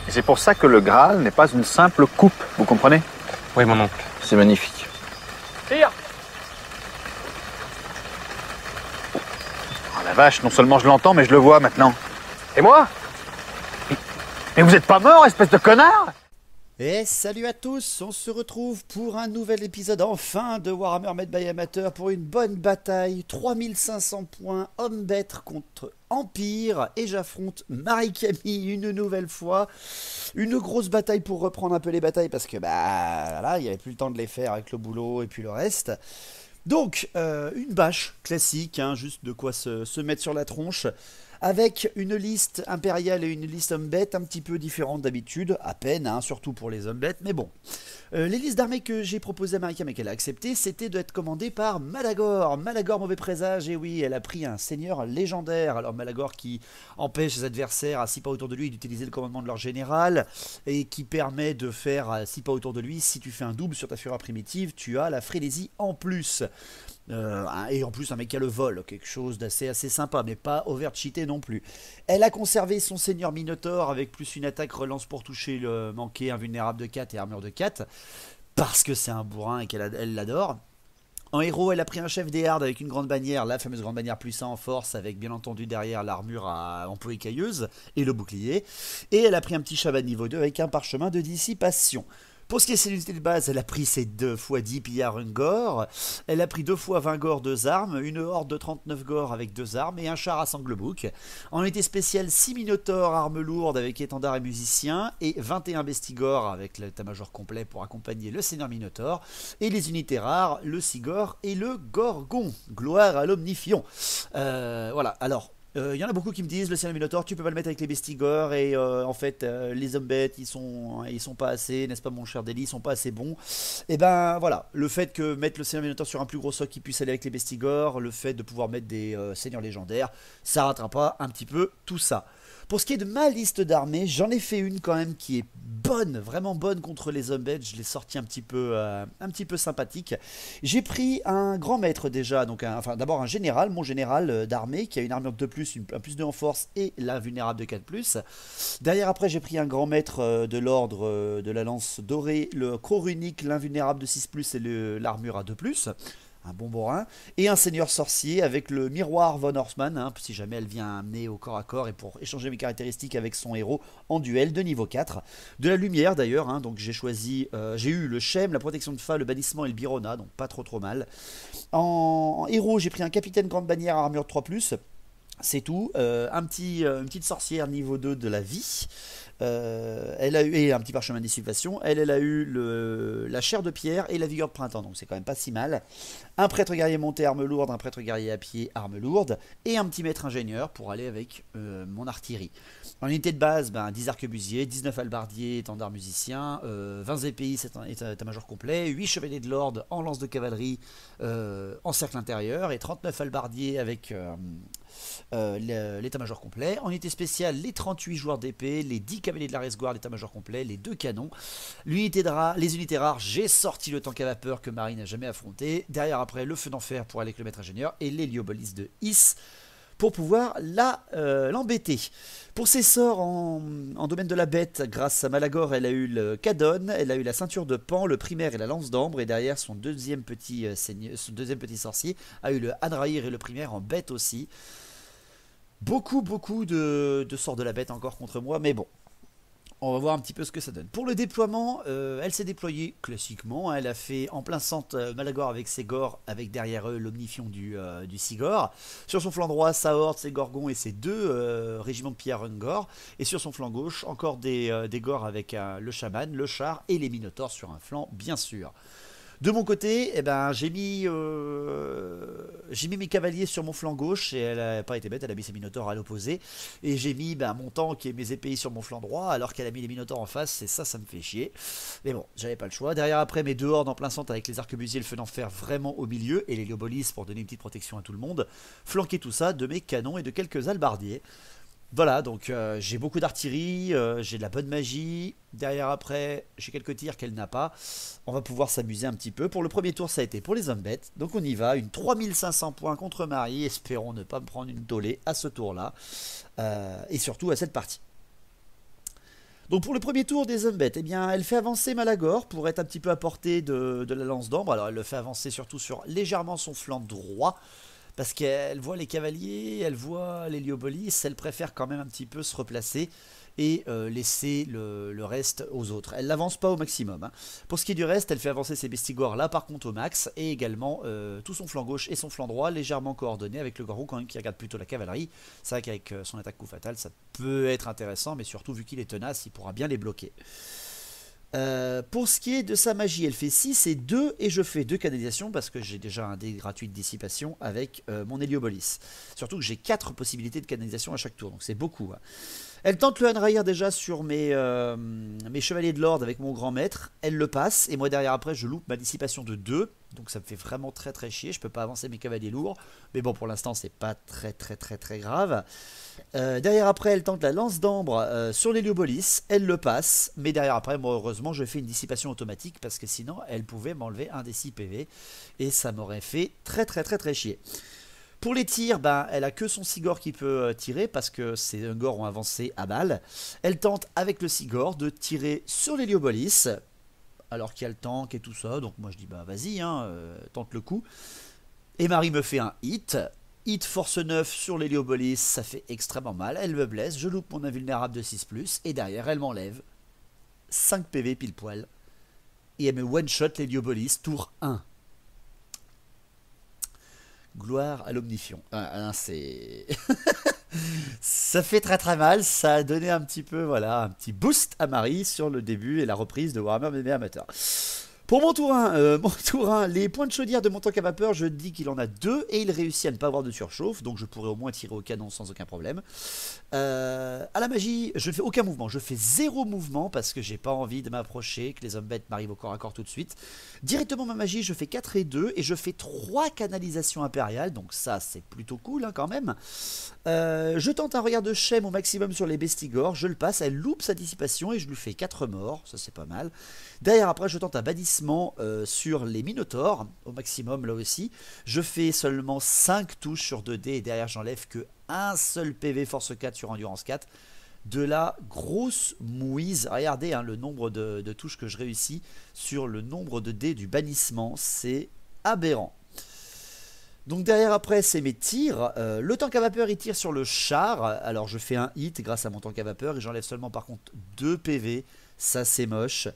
Et c'est pour ça que le Graal n'est pas une simple coupe, vous comprenez? Oui, mon oncle. C'est magnifique. Tire! Oh la vache, non seulement je l'entends, mais je le vois maintenant. Et moi? Mais vous êtes pas mort, espèce de connard! Et salut à tous, on se retrouve pour un nouvel épisode enfin de Warhammer Made by Amateur pour une bonne bataille, 3500 points, Hombet contre Empire, et j'affronte Marie-Camille une nouvelle fois. Une grosse bataille pour reprendre un peu les batailles parce que bah là, il n'y avait plus le temps de les faire avec le boulot et puis le reste. Donc, une bâche classique, hein, juste de quoi se mettre sur la tronche, avec une liste impériale et une liste Hombet un petit peu différente d'habitude, à peine, hein, surtout pour les Hombet, mais bon. Les listes d'armées que j'ai proposées à Marika mais qu'elle a accepté, c'était d'être commandée par Malagor. Malagor, mauvais présage, et oui, elle a pris un seigneur légendaire. Alors Malagor qui empêche ses adversaires à 6 pas autour de lui d'utiliser le commandement de leur général, et qui permet de faire à 6 pas autour de lui, si tu fais un double sur ta fureur primitive, tu as la frénésie en plus. Et en plus un mec qui a le vol, quelque chose d'assez sympa, mais pas overcheaté non plus. Elle a conservé son seigneur Minotaur avec plus une attaque relance pour toucher le manqué, invulnérable de 4 et armure de 4, parce que c'est un bourrin et qu'elle l'adore. En héros, elle a pris un chef des hardes avec une grande bannière, la fameuse grande bannière plus 1 en force, avec bien entendu derrière l'armure en peau écailleuse et le bouclier. Et elle a pris un petit chabat de niveau 2 avec un parchemin de dissipation. Pour ce qui est de ses unités de base, elle a pris ses 2 x 10 pillards Ungor, elle a pris 2 x 20 gore 2 armes, une horde de 39 gore avec 2 armes et un char à sanglebouc. En unité spéciale, 6 minotaures armes lourdes avec étendard et musicien et 21 bestigores avec l'état-major complet pour accompagner le seigneur minotaure, et les unités rares, le sigor et le gorgon. Gloire à l'omnifion. Voilà, alors... y en a beaucoup qui me disent le seigneur Minotaur tu peux pas le mettre avec les bestigores et en fait les Hombet ils sont pas assez, n'est-ce pas mon cher Deli, ils sont pas assez bons. Et ben voilà, le fait que mettre le seigneur Minotaur sur un plus gros socle qui puisse aller avec les bestigores, le fait de pouvoir mettre des seigneurs légendaires, ça rattrapera un petit peu tout ça. Pour ce qui est de ma liste d'armées, j'en ai fait une quand même qui est bonne, vraiment bonne contre les Hombet. Je l'ai sorti un petit peu sympathique. J'ai pris un grand maître déjà, donc enfin d'abord un général, mon général d'armée qui a une armure de 2+, un +2 en force et l'invulnérable de 4+. Derrière après j'ai pris un grand maître de l'ordre de la lance dorée, le croc runique, l'invulnérable de 6+, et l'armure à 2+. Un bon bourrin, et un seigneur sorcier avec le miroir Von Horseman, hein, si jamais elle vient amener au corps à corps et pour échanger mes caractéristiques avec son héros en duel de niveau 4. De la lumière d'ailleurs, hein, donc j'ai choisi, j'ai eu le Shem, la protection de Fa, le bannissement et le Birona, donc pas trop mal. En héros, j'ai pris un capitaine grande bannière armure 3+. C'est tout, une petite sorcière niveau 2 de la vie. Elle a eu et un petit parchemin de dissipation. Elle a eu la chair de pierre et la vigueur de printemps, donc c'est quand même pas si mal. Un prêtre guerrier monté arme lourde, un prêtre guerrier à pied arme lourde, et un petit maître ingénieur pour aller avec mon artillerie. En unité de base, 10 arquebusiers, 19 halbardiers, étendards musiciens, 20 épéistes, état-major complet, 8 chevaliers de l'ordre en lance de cavalerie en cercle intérieur, et 39 halbardiers avec l'état-major complet. En unité spéciale, les 38 joueurs d'épée, les 10 cavaliers de la Resguard, l'état-major complet, les 2 canons. Les unités rares, j'ai sorti le tank à vapeur que Marie n'a jamais affronté. Derrière après, le feu d'enfer pour aller avec le maître ingénieur et l'hélioboliste de Is pour pouvoir l'embêter. Pour ses sorts en domaine de la bête, grâce à Malagor, elle a eu le Cadon, elle a eu la ceinture de Pan, le primaire et la lance d'ambre, et derrière son deuxième petit sorcier a eu le Hadrahir et le primaire en bête aussi. Beaucoup de sorts de la bête encore contre moi, mais bon. On va voir un petit peu ce que ça donne. Pour le déploiement, elle s'est déployée classiquement. Elle a fait en plein centre Malagor avec ses gores, avec derrière eux l'omnifion du Sigor. Sur son flanc droit, sa horde, ses gorgons et ses 2 régiments de pillards Ungor. Et sur son flanc gauche, encore des gores avec le chaman, le char et les minotaures sur un flanc, bien sûr. De mon côté, j'ai mis mes cavaliers sur mon flanc gauche, et elle n'a pas été bête, elle a mis ses minotaures à l'opposé. Et j'ai mis mon tank et mes épéistes sur mon flanc droit, alors qu'elle a mis les minotaures en face, et ça me fait chier. Mais bon, j'avais pas le choix. Derrière après, mes 2 hordes en plein centre avec les arquebusiers et le feu d'enfer vraiment au milieu, et l'hélioboliste pour donner une petite protection à tout le monde. Flanquer tout ça de mes canons et de quelques halbardiers. Voilà, donc j'ai beaucoup d'artillerie, j'ai de la bonne magie. Derrière après, j'ai quelques tirs qu'elle n'a pas. On va pouvoir s'amuser un petit peu. Pour le premier tour, ça a été pour les Hombet. Donc on y va, une 3500 points contre Marie. Espérons ne pas me prendre une tollée à ce tour-là. Et surtout à cette partie. Donc pour le premier tour des Umbet, eh bien, elle fait avancer Malagor pour être un petit peu à portée de la lance d'ambre. Alors elle le fait avancer surtout sur légèrement son flanc droit, parce qu'elle voit les cavaliers, elle voit l'Héliobolis, elle préfère quand même un petit peu se replacer et laisser le reste aux autres. Elle n'avance pas au maximum, hein. Pour ce qui est du reste, elle fait avancer ses bestigors là par contre au max, et également tout son flanc gauche et son flanc droit légèrement coordonnés avec le Gorgon quand même qui regarde plutôt la cavalerie. C'est vrai qu'avec son attaque coup fatal, ça peut être intéressant, mais surtout vu qu'il est tenace, il pourra bien les bloquer. Pour ce qui est de sa magie, elle fait 6 et 2, et je fais 2 canalisations parce que j'ai déjà un dé gratuit de dissipation avec mon Héliobolis. Surtout que j'ai 4 possibilités de canalisation à chaque tour, donc c'est beaucoup, hein. Elle tente le Hanraïr déjà sur mes chevaliers de l'ordre avec mon grand maître, elle le passe, et moi derrière après je loupe ma dissipation de 2, donc ça me fait vraiment très très chier, je peux pas avancer mes cavaliers lourds, mais bon pour l'instant c'est pas très grave. Derrière après elle tente la lance d'ambre sur l'Héliobolis, elle le passe, mais derrière après moi heureusement je fais une dissipation automatique parce que sinon elle pouvait m'enlever un des 6 PV et ça m'aurait fait très chier. Pour les tirs, ben, elle a que son Sigor qui peut tirer parce que ses Ungors ont avancé à balle. Elle tente avec le Sigor de tirer sur l'Héliobolis alors qu'il y a le tank et tout ça, donc moi je dis bah vas-y, hein, tente le coup. Et Marie me fait un hit. Hit force 9 sur l'Héliobolis, ça fait extrêmement mal, elle me blesse, je loupe mon invulnérable de 6+, et derrière elle m'enlève 5 PV pile poil, et elle me one-shot l'Héliobolis, tour 1. Gloire à l'Omnifion. Ah, c'est... ça fait très mal, ça a donné un petit peu, voilà, un petit boost à Marie sur le début et la reprise de Warhammer MMO Amateur. Pour mon tour 1, les points de chaudière de mon tank à vapeur, je dis qu'il en a 2 et il réussit à ne pas avoir de surchauffe, donc je pourrais au moins tirer au canon sans aucun problème. À la magie, je ne fais aucun mouvement, je fais 0 mouvement parce que j'ai pas envie de m'approcher, que les hommes bêtes m'arrivent au corps à corps tout de suite. Directement ma magie, je fais 4 et 2 et je fais 3 canalisations impériales, donc ça c'est plutôt cool, hein, quand même. Je tente un regard de Shem au maximum sur les bestigors, je le passe, elle loupe sa dissipation et je lui fais 4 morts, ça c'est pas mal. Derrière après je tente un bannissement sur les minotaures, au maximum là aussi. Je fais seulement 5 touches sur 2D et derrière j'enlève que un seul PV force 4 sur endurance 4. De la grosse mouise. Regardez, hein, le nombre de touches que je réussis sur le nombre de dés du bannissement, c'est aberrant. Donc derrière après c'est mes tirs, le tank à vapeur il tire sur le char, alors je fais un hit grâce à mon tank à vapeur et j'enlève seulement par contre 2 PV, ça c'est moche.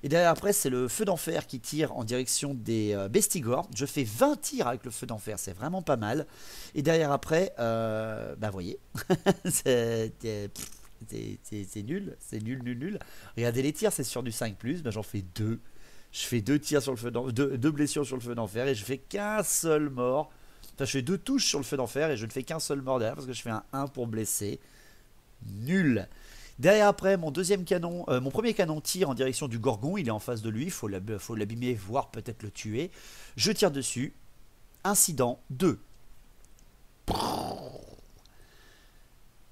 Et derrière après c'est le feu d'enfer qui tire en direction des bestigors, je fais 20 tirs avec le feu d'enfer, c'est vraiment pas mal. Et derrière après, bah voyez, c'est nul, c'est nul. Regardez les tirs, c'est sur du 5+, bah j'en fais 2. Je fais 2 tirs sur le feu d'enfer, 2 blessures sur le feu d'enfer et je fais qu'un seul mort. Enfin, je fais 2 touches sur le feu d'enfer et je ne fais qu'un seul mort derrière parce que je fais un 1 pour blesser. Nul. Derrière après, mon deuxième canon, mon premier canon tire en direction du Gorgon. Il est en face de lui, il faut l'abîmer, voire peut-être le tuer. Je tire dessus. Incident 2.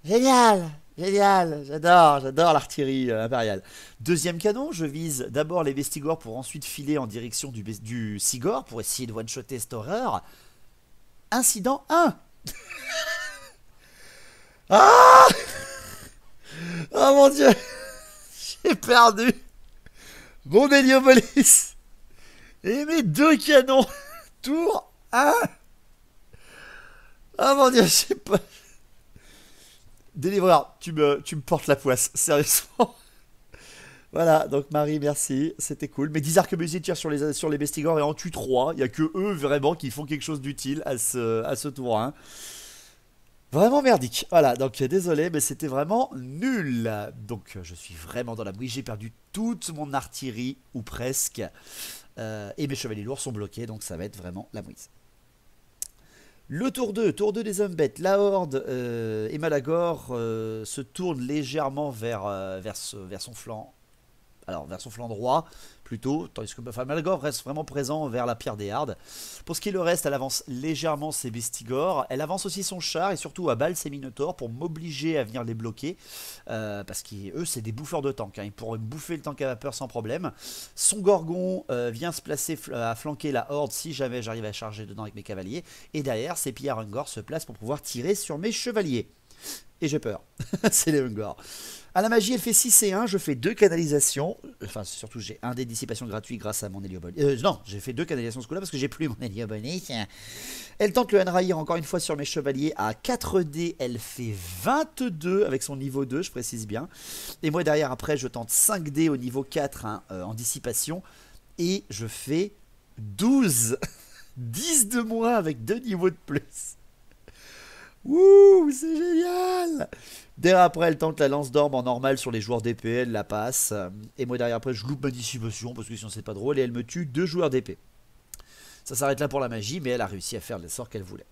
Génial! Génial, j'adore l'artillerie impériale. Deuxième canon, je vise d'abord les bestigors pour ensuite filer en direction du Sigor pour essayer de one-shotter cette horreur. Incident 1. Ah! Oh mon dieu! J'ai perdu mon Héliobolis et mes 2 canons. Tour 1. Oh mon dieu, je sais pas. Délivreur, tu me portes la poisse, sérieusement. Voilà, donc Marie, merci, c'était cool. Mais 10 arquebusiers tirent sur les bestigors et en tuent 3. Il n'y a que eux vraiment qui font quelque chose d'utile à ce tour 1. Vraiment merdique. Voilà, donc désolé, mais c'était vraiment nul. Donc je suis vraiment dans la bouille. J'ai perdu toute mon artillerie, ou presque. Et mes chevaliers lourds sont bloqués, donc ça va être vraiment la mouise. Le tour 2 des hommes bêtes, la Horde et Malagor se tournent légèrement vers son flanc. Alors vers son flanc droit plutôt, tandis que Malagor reste vraiment présent vers la pierre des Hardes. Pour ce qui est le reste, elle avance légèrement ses bestigors, elle avance aussi son char et surtout à balle ses minotaures pour m'obliger à venir les bloquer, parce qu'eux c'est des bouffeurs de tank, hein. Ils pourraient me bouffer le tank à vapeur sans problème. Son Gorgon vient se placer à flanquer la Horde si jamais j'arrive à charger dedans avec mes cavaliers, et derrière ses pillards Ungor se placent pour pouvoir tirer sur mes chevaliers. Et j'ai peur, c'est les Ungor. À la magie, elle fait 6 et 1, je fais 2 canalisations. Enfin, surtout, j'ai un dé de dissipation gratuit grâce à mon Héliobolus. Non, j'ai fait 2 canalisations ce coup-là parce que j'ai plus mon Héliobolus. Elle tente le Enrahir encore une fois sur mes chevaliers à 4 dés. Elle fait 22 avec son niveau 2, je précise bien. Et moi, derrière, après, je tente 5 dés au niveau 4 hein, en dissipation. Et je fais 12. 10 de moins avec 2 niveaux de plus. Ouh, c'est génial! Derrière après, elle tente la lance d'orbe en normal sur les joueurs d'épée, elle la passe. Et moi derrière après, je loupe ma dissipation parce que sinon c'est pas drôle. Et elle me tue 2 joueurs d'épée. Ça s'arrête là pour la magie, mais elle a réussi à faire le sort qu'elle voulait.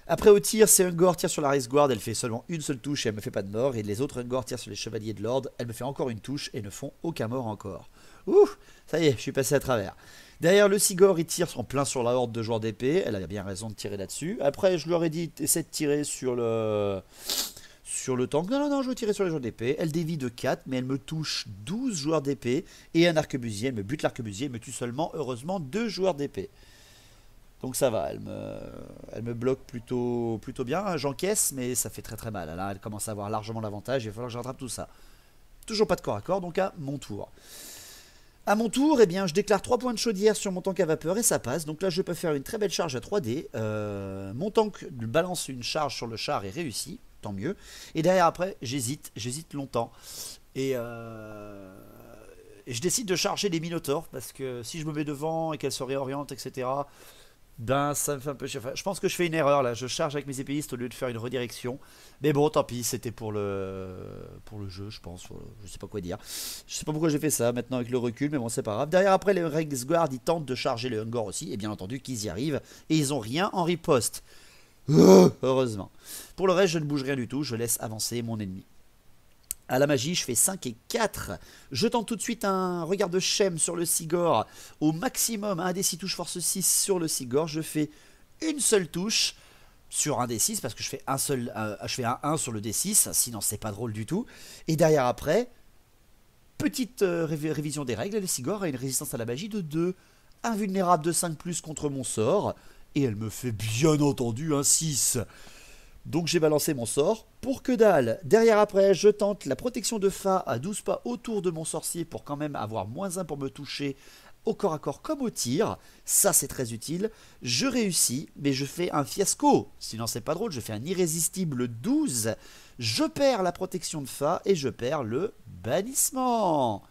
Après au tir, c'est Ungor tire sur la Race Guard, elle fait seulement une seule touche et elle me fait pas de mort. Et les autres Ungor tirent sur les chevaliers de l'ordre, elle me fait encore une touche et ne font aucun mort encore. Ouh, ça y est, je suis passé à travers. Derrière le Sigor, il tire en plein sur la horde de joueurs d'épée. Elle a bien raison de tirer là-dessus. Après, je leur ai dit, essaie de tirer sur le tank. Non, je veux tirer sur les joueurs d'épée. Elle dévie de 4, mais elle me touche 12 joueurs d'épée et un arquebusier. Elle me bute l'arquebusier, elle me tue seulement, heureusement, 2 joueurs d'épée. Donc ça va, elle me bloque plutôt bien. J'encaisse, mais ça fait très mal. Là, elle commence à avoir largement l'avantage. Il va falloir que je rattrape tout ça. Toujours pas de corps à corps, donc à mon tour. A mon tour, eh bien, je déclare 3 points de chaudière sur mon tank à vapeur et ça passe. Donc là, je peux faire une très belle charge à 3D. Mon tank balance une charge sur le char et réussit, tant mieux. Et derrière, après, j'hésite longtemps. Et je décide de charger les Minotaurs parce que si je me mets devant et qu'elle se réoriente, etc., ben ça me fait un peu chier. Enfin, je pense que je fais une erreur là, je charge avec mes épéistes au lieu de faire une redirection. Mais bon, tant pis, c'était pour le jeu, je pense. Je sais pas quoi dire. Je sais pas pourquoi j'ai fait ça maintenant avec le recul, mais bon, c'est pas grave. Derrière, après, les Race Guard, ils tentent de charger le Ungor aussi, et bien entendu qu'ils y arrivent. Et ils ont rien en riposte. Heureusement. Pour le reste, je ne bouge rien du tout, je laisse avancer mon ennemi. À la magie, je fais 5 et 4. Je tente tout de suite un regard de Shem sur le Sigor. Au maximum, un des 6 touches force 6 sur le Sigor. Je fais une seule touche sur un des 6 parce que je fais je fais un 1 sur le D6. Sinon, c'est pas drôle du tout. Et derrière, après, petite révision des règles. Le Sigor a une résistance à la magie de 2. Invulnérable de 5+ contre mon sort. Et elle me fait bien entendu un 6. Donc j'ai balancé mon sort pour que dalle. Derrière après, je tente la protection de Fa à 12 pas autour de mon sorcier pour quand même avoir -1 pour me toucher au corps à corps comme au tir. Ça c'est très utile. Je réussis, mais je fais un fiasco. Sinon c'est pas drôle, je fais un irrésistible 12. Je perds la protection de Fa et je perds le bannissement.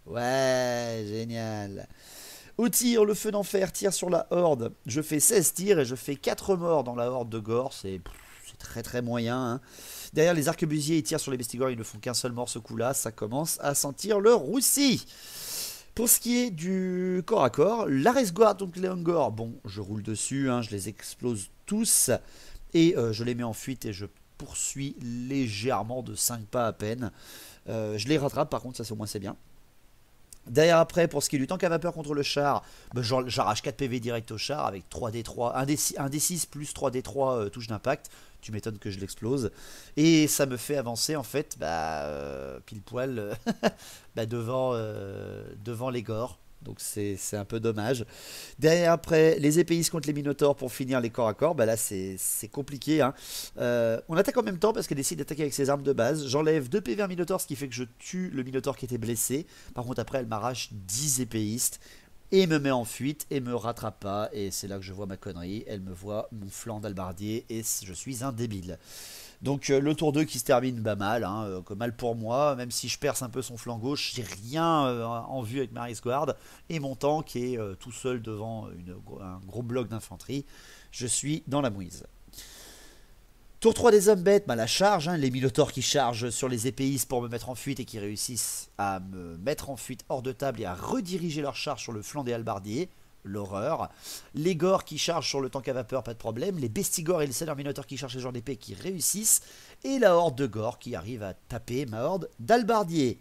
Ouais, génial. Au tir, le feu d'enfer tire sur la horde. Je fais 16 tirs et je fais 4 morts dans la horde de Gore. C'est très moyen. Hein. Derrière les arquebusiers, ils tirent sur les bestigors, ils ne font qu'un seul mort ce coup-là. Ça commence à sentir le roussi. Pour ce qui est du corps à corps, la Race Guard, donc les Ungor, bon, je roule dessus, hein, je les explose tous. Et je les mets en fuite et je poursuis légèrement de 5 pas à peine. Je les rattrape par contre, ça au moins c'est bien. Derrière après, pour ce qui est du tank à vapeur contre le char, ben j'arrache 4 PV direct au char avec 3D3, 1D6 plus 3D3 touche d'impact. Tu m'étonnes que je l'explose. Et ça me fait avancer en fait pile poil devant les gores. Donc c'est un peu dommage. Derrière après, les épéistes contre les minotaures pour finir les corps à corps. Bah là c'est compliqué. Hein. On attaque en même temps parce qu'elle décide d'attaquer avec ses armes de base. J'enlève 2 PV à minotaure, ce qui fait que je tue le minotaure qui était blessé. Par contre après elle m'arrache 10 épéistes. Et me met en fuite et me rattrape pas. Et c'est là que je vois ma connerie. Elle me voit mon flanc d'albardier et je suis un débile. Donc le tour 2 qui se termine mal, hein, mal pour moi, même si je perce un peu son flanc gauche, j'ai rien en vue avec ma Race Guard, et mon tank est tout seul devant un gros bloc d'infanterie, je suis dans la mouise. Tour 3 des hommes bêtes, la charge, hein, les minotaures qui chargent sur les épéistes pour me mettre en fuite et qui réussissent à me mettre en fuite hors de table et à rediriger leur charge sur le flanc des halbardiers. L'horreur. Les gores qui chargent sur le tank à vapeur, pas de problème. Les bestigores et les seigneurs minotaures qui chargent les gens d'épée qui réussissent. Et la horde de gores qui arrive à taper ma horde d'albardiers.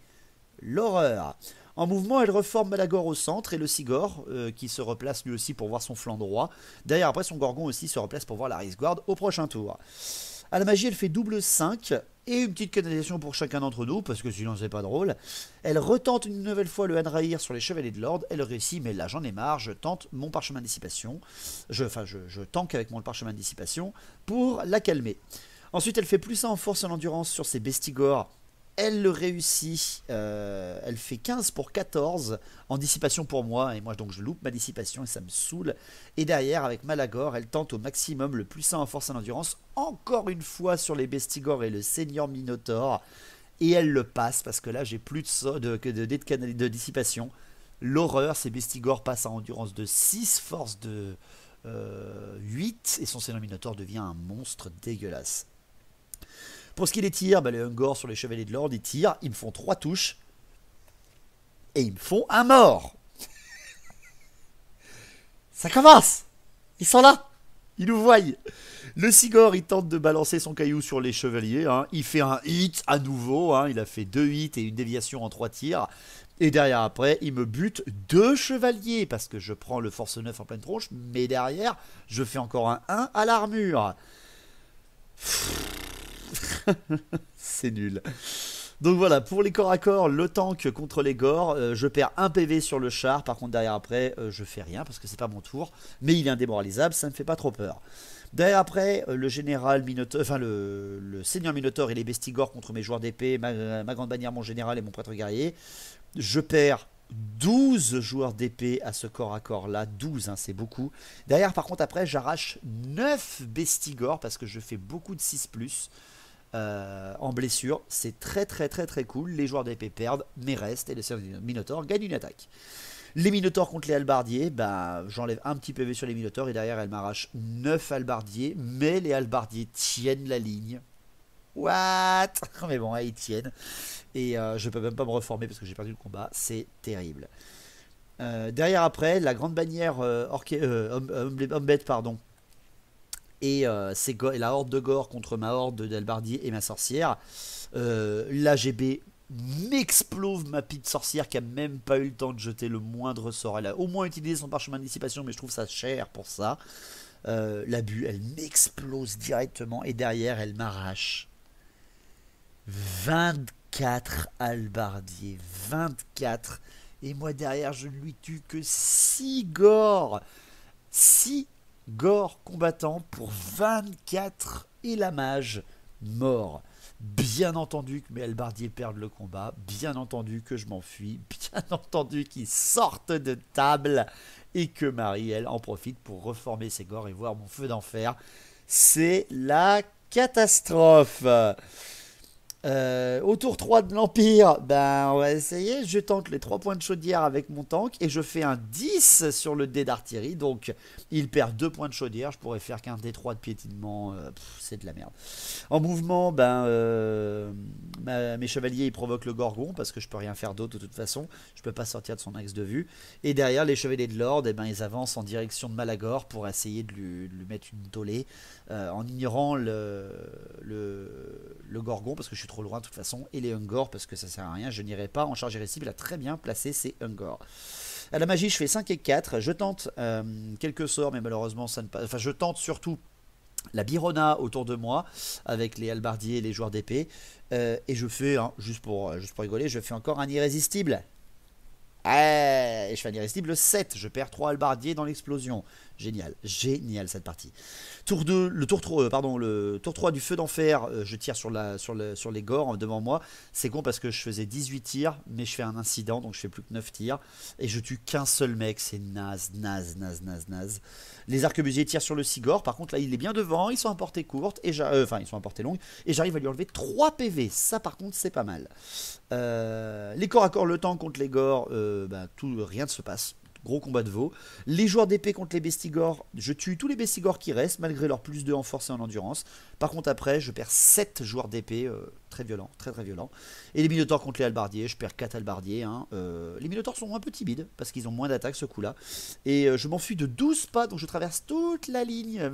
L'horreur. En mouvement, elle reforme Malagor au centre et le Sigor qui se replace lui aussi pour voir son flanc droit. Derrière, après, son Gorgon aussi se replace pour voir la Race Guard au prochain tour. À la magie, elle fait double 5 et une petite canalisation pour chacun d'entre nous parce que sinon c'est pas drôle. Elle retente une nouvelle fois le Hanraïr sur les chevaliers de l'ordre. Elle réussit, mais là j'en ai marre. Je tente mon parchemin de dissipation. Je tank avec mon parchemin de dissipation pour la calmer. Ensuite, elle fait +1 en force et en endurance sur ses bestigores Elle le réussit, elle fait 15 pour 14 en dissipation pour moi, et moi donc je loupe ma dissipation et ça me saoule. Et derrière, avec Malagor, elle tente au maximum le puissant en force et en endurance, encore une fois sur les Bestigors et le Seigneur Minotaur, et elle le passe parce que là j'ai plus de dissipation. L'horreur, ces Bestigors passent en endurance de 6, force de 8, et son Seigneur Minotaur devient un monstre dégueulasse. Pour ce qui est des tirs, les Ungor sur les Chevaliers de l'Ordre, ils tirent, ils me font 3 touches, et ils me font un mort. Ça commence. Ils sont là. Ils nous voient. Le Sigor, il tente de balancer son caillou sur les Chevaliers. Il fait un hit à nouveau. Il a fait 2 hits et une déviation en 3 tirs. Et derrière, après, il me bute 2 Chevaliers, parce que je prends le force 9 en pleine tronche, mais derrière, je fais encore un 1 à l'armure. C'est nul. Donc voilà, pour les corps à corps, le tank contre les gores, je perds 1 PV sur le char. Par contre derrière après, je fais rien parce que c'est pas mon tour. Mais il est indémoralisable, ça ne me fait pas trop peur. Derrière après, le général Minotaur, enfin le seigneur Minotaur et les Bestigors contre mes joueurs d'épée, ma grande bannière, mon général et mon prêtre guerrier. Je perds 12 joueurs d'épée à ce corps à corps là, 12 c'est beaucoup. Derrière par contre après j'arrache 9 Bestigors parce que je fais beaucoup de 6+. En blessure, c'est très cool. Les joueurs d'épée perdent, mais restent, et le Minotaur gagne une attaque. Les Minotaurs contre les halbardiers, j'enlève un petit PV sur les Minotaurs, et derrière elle m'arrache 9 halbardiers, mais les halbardiers tiennent la ligne. What? Mais bon, ils tiennent, et je peux même pas me reformer parce que j'ai perdu le combat, c'est terrible. Derrière après, la grande bannière Hombet, pardon, et la horde de gore contre ma horde d'albardier et ma sorcière. L'AGB m'explose ma petite sorcière qui a même pas eu le temps de jeter le moindre sort. Elle a au moins utilisé son parchemin de dissipation, mais je trouve ça cher pour ça. L'abus, elle m'explose directement, et derrière elle m'arrache 24 halbardiers, 24, et moi derrière je ne lui tue que 6 gore, 6 gore combattant pour 24, et la mage mort. Bien entendu que mes halbardiers perdent le combat, bien entendu que je m'enfuis, bien entendu qu'ils sortent de table, et que Marie, elle, en profite pour reformer ses gores et voir mon feu d'enfer. C'est la catastrophe. Au tour 3 de l'Empire, on va essayer. Je tente les 3 points de chaudière avec mon tank et je fais un 10 sur le dé d'artillerie. Donc il perd 2 points de chaudière. Je pourrais faire qu'un D3 de piétinement. C'est de la merde. En mouvement, mes chevaliers ils provoquent le gorgon parce que je peux rien faire d'autre de toute façon. Je peux pas sortir de son axe de vue. Et derrière, les chevaliers de l'ordre, ils avancent en direction de Malagor pour essayer de lui mettre une tollée en ignorant le gorgon parce que je suis trop loin de toute façon, et les Ungor parce que ça sert à rien, je n'irai pas en charge irrésistible. Il a très bien placé ses Ungor. À la magie, je fais 5 et 4, je tente quelques sorts, mais malheureusement ça ne passe. Enfin, je tente surtout la Birona autour de moi avec les halbardiers et les joueurs d'épée, et je fais juste pour rigoler, je fais encore un irrésistible. Et je fais un irrésistible 7, je perds 3 halbardiers dans l'explosion. Génial, génial cette partie. Le tour 3 du feu d'enfer, je tire sur les gores devant moi. C'est con parce que je faisais 18 tirs, mais je fais un incident, donc je fais plus que 9 tirs. Et je tue qu'un seul mec, c'est naze. Les arquebusiers tirent sur le Sigor, par contre là il est bien devant, ils sont à portée courte, ils sont à portée longue, et j'arrive à lui enlever 3 PV, ça par contre c'est pas mal. Les corps à corps, le temps contre les gores, rien ne se passe. Gros combat de veau. Les joueurs d'épée contre les Bestigors, je tue tous les Bestigors qui restent, malgré leur plus 2 en force et en endurance. Par contre après, je perds 7 joueurs d'épée, très violent, très violent. Et les Minotaurs contre les halbardiers, je perds 4 halbardiers. Les Minotaurs sont un peu timides, parce qu'ils ont moins d'attaque ce coup-là. Et je m'enfuis de 12 pas, donc je traverse toute la ligne.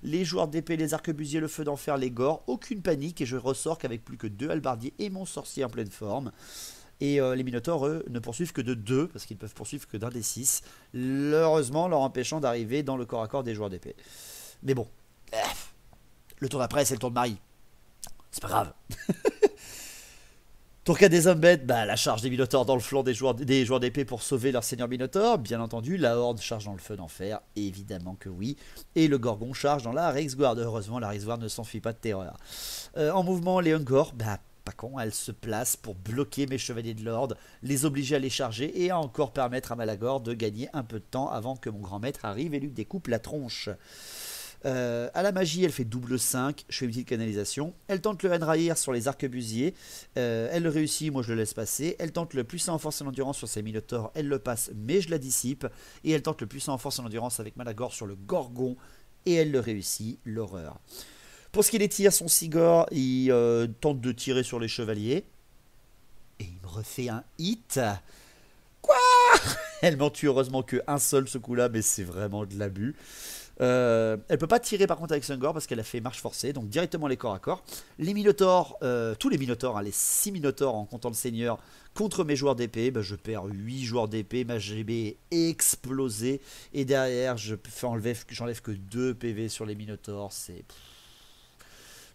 Les joueurs d'épée, les arquebusiers, le feu d'enfer, les gores, aucune panique, et je ressors qu'avec plus que 2 halbardiers et mon sorcier en pleine forme. Et les Minotaures, eux, ne poursuivent que de 2, parce qu'ils peuvent poursuivre que d'un des 6, heureusement leur empêchant d'arriver dans le corps à corps des joueurs d'épée. Mais bon, le tour d'après, c'est le tour de Marie. C'est pas grave. Tour 4 des hommes bêtes, la charge des Minotaures dans le flanc des joueurs d'épée pour sauver leur seigneur Minotaure. Bien entendu, la horde charge dans le feu d'enfer, évidemment que oui. Et le Gorgon charge dans la Reiksguard. Heureusement, la Reiksguard ne s'enfuit pas de terreur. En mouvement, les Ungor, pas con, elle se place pour bloquer mes chevaliers de l'ordre, les obliger à les charger et à encore permettre à Malagor de gagner un peu de temps avant que mon grand maître arrive et lui découpe la tronche. À la magie, elle fait double 5, je fais une petite canalisation. Elle tente le Henraïr sur les arquebusiers, elle le réussit, moi je le laisse passer. Elle tente le puissant en force et en endurance sur ses minotaures, elle le passe, mais je la dissipe. Et elle tente le puissant en force et en endurance avec Malagor sur le Gorgon, et elle le réussit, l'horreur. Pour ce qui est des tirs, son Sigor, il tente de tirer sur les chevaliers, et il me refait un hit. Quoi? Elle m'en tue heureusement qu'un seul ce coup-là, mais c'est vraiment de l'abus. Elle peut pas tirer par contre avec Sungor parce qu'elle a fait marche forcée, donc directement les corps à corps. Les Minotaurs, tous les Minotaurs, hein, les 6 Minotaurs en comptant le Seigneur contre mes joueurs d'épée, bah, je perds 8 joueurs d'épée, ma GB est explosée et derrière j'enlève que 2 PV sur les Minotaurs, c'est...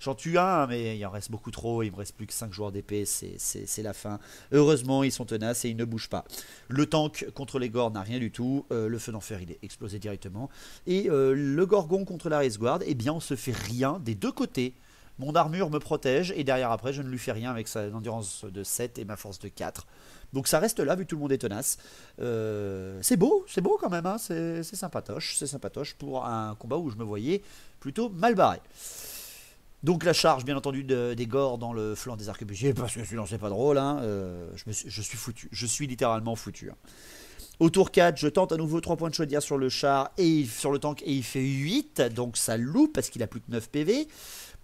J'en tue un, mais il en reste beaucoup trop. Il me reste plus que 5 joueurs d'épée. C'est la fin. Heureusement, ils sont tenaces et ils ne bougent pas. Le tank contre les Gords n'a rien du tout. Le feu d'enfer, il est explosé directement. Et le Gorgon contre la Race Guard, eh bien, on se fait rien des deux côtés. Mon armure me protège et derrière après, je ne lui fais rien avec sa endurance de 7 et ma force de 4. Donc ça reste là, vu que tout le monde est tenace. C'est beau quand même. Hein, c'est sympatoche pour un combat où je me voyais plutôt mal barré. Donc la charge bien entendu des Gords dans le flanc des arquebusiers, parce que sinon c'est pas drôle, hein, je suis foutu, je suis littéralement foutu. Hein. Au tour 4, je tente à nouveau 3 points de chaudière sur le char et sur le tank et il fait 8, donc ça loupe parce qu'il a plus que 9 PV.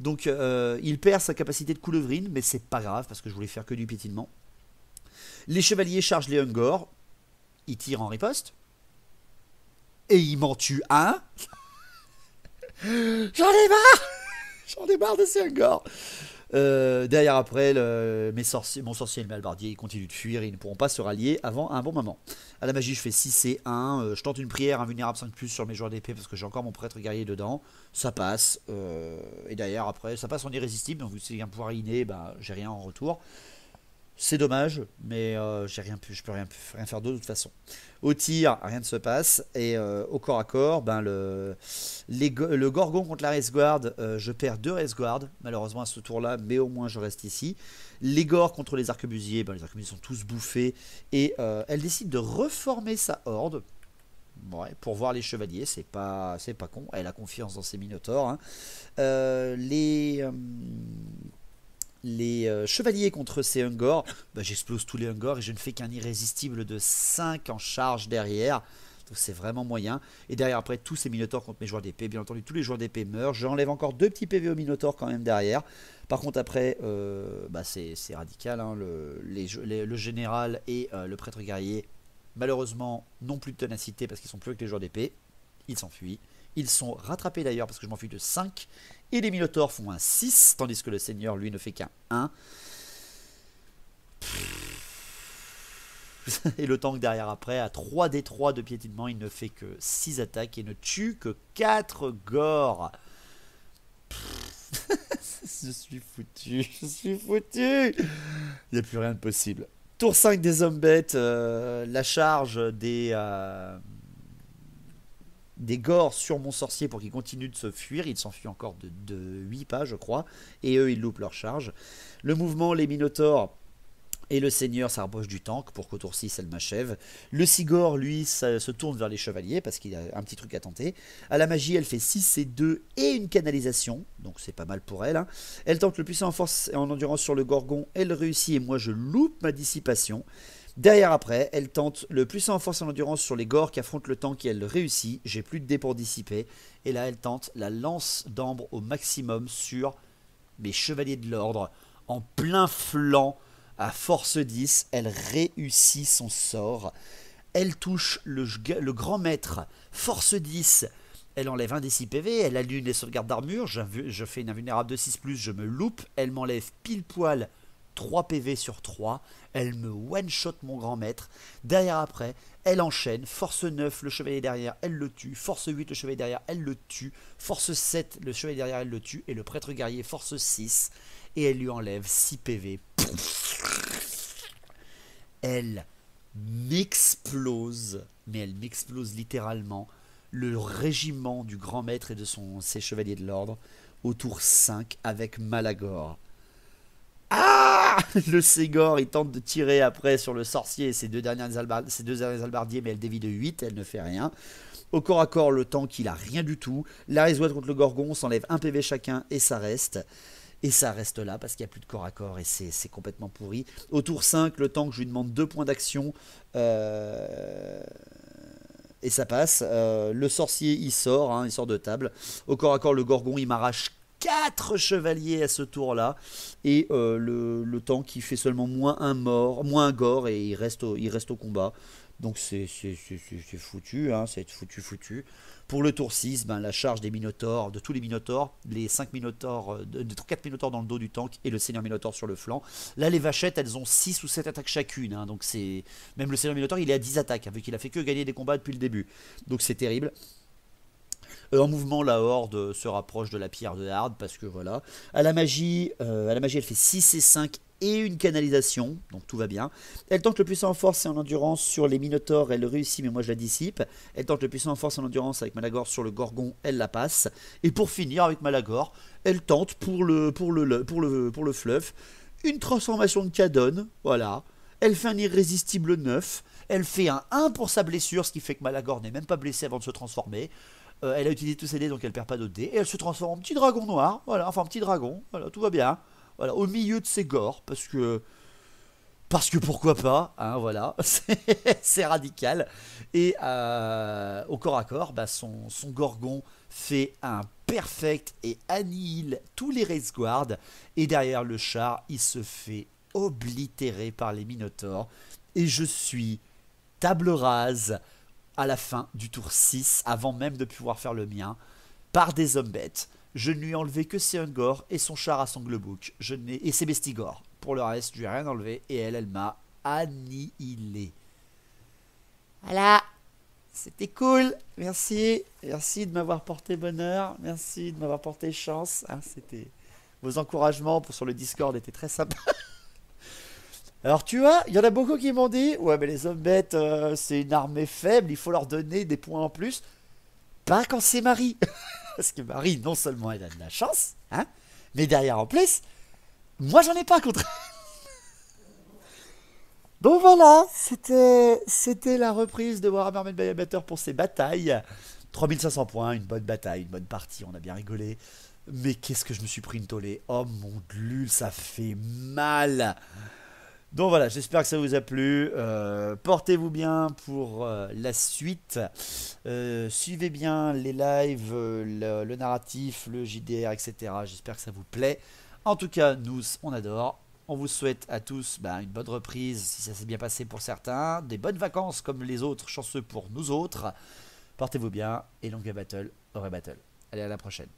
Donc il perd sa capacité de coulevrine, mais c'est pas grave parce que je voulais faire que du piétinement. Les chevaliers chargent les Ungor, ils tirent en riposte et ils m'en tuent un. J'en ai marre. J'en ai marre de ces Ungor. Derrière après, mon sorcier et le malbardier ils continuent de fuir et ils ne pourront pas se rallier avant un bon moment. À la magie, je fais 6 et 1. Je tente une prière invulnérable 5+ sur mes joueurs d'épée parce que j'ai encore mon prêtre guerrier dedans. Ça passe. Et derrière après, ça passe en irrésistible. Donc, si j'ai un pouvoir inné, bah, j'ai rien en retour. C'est dommage, mais je peux rien faire d'autre de toute façon. Au tir, rien ne se passe. Et au corps à corps, ben le Gorgon contre la Race Guard, je perds 2 Race Guard, malheureusement à ce tour-là, mais au moins je reste ici. Les Gords contre les arquebusiers, ben les arquebusiers sont tous bouffés. Et elle décide de reformer sa horde. Ouais, pour voir les chevaliers, c'est pas con. Elle a confiance dans ses minotaures. Hein. Les chevaliers contre ces Ungor, bah, j'explose tous les Ungor et je ne fais qu'un irrésistible de 5 en charge derrière. Donc c'est vraiment moyen. Et derrière après tous ces Minotaurs contre mes joueurs d'épée. Bien entendu tous les joueurs d'épée meurent. J'enlève encore 2 petits PV aux Minotaurs quand même derrière. Par contre après bah, c'est radical. Hein, le général et le prêtre guerrier malheureusement n'ont plus de ténacité parce qu'ils sont plus avec les joueurs d'épée. Ils s'enfuient. Ils sont rattrapés d'ailleurs parce que je m'enfuis de 5. Et les Minotaurs font un 6, tandis que le Seigneur, lui, ne fait qu'un 1. Et le tank derrière après, à 3d3 de piétinement, il ne fait que 6 attaques et ne tue que 4 Gords. Je suis foutu. Il n'y a plus rien de possible. Tour 5 des hommes bêtes, la charge des Gords sur mon sorcier pour qu'il continue de se fuir. Il s'enfuit encore de 8 pas, je crois. Et eux, ils loupent leur charge. Le mouvement, les Minotaures et le Seigneur s'approchent du tank pour qu'au tour 6, elle m'achève. Le Sigor, lui, se tourne vers les chevaliers parce qu'il a un petit truc à tenter. À la magie, elle fait 6 et 2 et une canalisation. Donc c'est pas mal pour elle. Hein. Elle tente le puissant en force et en endurance sur le Gorgon. Elle réussit et moi, je loupe ma dissipation. Derrière après, elle tente le puissant en force et en endurance sur les Gords qui affrontent le tank et elle réussit. J'ai plus de dés pour dissiper. Et là, elle tente la lance d'ambre au maximum sur mes chevaliers de l'ordre. En plein flanc, à force 10, elle réussit son sort. Elle touche le grand maître, force 10. Elle enlève un des 6 PV, elle annule les sauvegardes d'armure. Je fais une invulnérable de 6+, je me loupe. Elle m'enlève pile poil 3 PV sur 3, elle me one-shot mon grand maître. Derrière après, elle enchaîne, force 9, le chevalier derrière, elle le tue. Force 8, le chevalier derrière, elle le tue. Force 7, le chevalier derrière, elle le tue. Et le prêtre guerrier, force 6, et elle lui enlève 6 PV. Elle m'explose, mais elle m'explose littéralement, le régiment du grand maître et de ses chevaliers de l'ordre au tour 5 avec Malagor. Ah! Le Ségor, il tente de tirer après sur le sorcier et ses deux derniers albardiers, mais elle dévie de 8, elle ne fait rien. Au corps à corps, le tank, il a rien du tout. La Rizouette contre le Gorgon, on s'enlève un PV chacun et ça reste. Et ça reste là parce qu'il n'y a plus de corps à corps et c'est complètement pourri. Au tour 5, le tank, je lui demande 2 points d'action. Et ça passe. Le sorcier, il sort de table. Au corps à corps, le Gorgon, il m'arrache 4 chevaliers à ce tour-là. Et le tank, il fait seulement moins un gore et il reste au combat. Donc c'est foutu, c'est foutu. Pour le tour 6, la charge des Minotaures, de tous les Minotaures, les 5 Minotaures, 4 Minotaures dans le dos du tank et le Seigneur Minotaure sur le flanc. Là, les vachettes, elles ont 6 ou 7 attaques chacune. Donc c'est même le Seigneur Minotaure, il est à 10 attaques, vu qu'il a fait que gagner des combats depuis le début. Donc c'est terrible. En mouvement, la horde se rapproche de la pierre de Hard parce que voilà. À la magie, elle fait 6 et 5 et une canalisation, donc tout va bien. Elle tente le puissant en force et en endurance sur les Minotaures, elle réussit, mais moi je la dissipe. Elle tente le puissant en force et en endurance avec Malagor sur le Gorgon, elle la passe. Et pour finir avec Malagor, elle tente pour le fluff une transformation de Cadon, voilà. Elle fait un irrésistible 9, elle fait un 1 pour sa blessure, ce qui fait que Malagor n'est même pas blessé avant de se transformer. Elle a utilisé tous ses dés, donc elle perd pas d'autres dés. Et elle se transforme en petit dragon noir, voilà, enfin en petit dragon, voilà, tout va bien. Voilà, au milieu de ses gores, parce que pourquoi pas, voilà, c'est radical. Et au corps à corps, son Gorgon fait un perfect et annihile tous les Race Guards. Et derrière le char, il se fait oblitérer par les Minotaures. Et je suis table rase à la fin du tour 6, avant même de pouvoir faire le mien, par des hommes bêtes. Je ne lui ai enlevé que ses Ungor et son char à Sanglebook. Et ses Bestigor. Pour le reste, je lui ai rien enlevé et elle m'a annihilé. Voilà. C'était cool. Merci. Merci de m'avoir porté bonheur. Merci de m'avoir porté chance. C'était vos encouragements sur le Discord étaient très sympas. Alors tu vois, il y en a beaucoup qui m'ont dit ouais mais les hommes bêtes c'est une armée faible, il faut leur donner des points en plus. Pas quand c'est Marie. Parce que Marie, non seulement elle a de la chance, mais derrière en plus, moi j'en ai pas contre elle. Donc voilà, c'était la reprise de Warhammer Made by Amateur pour ces batailles. 3500 points, une bonne bataille, une bonne partie, on a bien rigolé. Mais qu'est-ce que je me suis pris une tollée. Oh mon glul, ça fait mal. Donc voilà, j'espère que ça vous a plu. Portez-vous bien pour la suite. Suivez bien les lives, le narratif, le JDR, etc. J'espère que ça vous plaît. En tout cas, nous, on adore. On vous souhaite à tous une bonne reprise, si ça s'est bien passé pour certains. Des bonnes vacances comme les autres, chanceux pour nous autres. Portez-vous bien et longue battle, aurait battle. Allez, à la prochaine.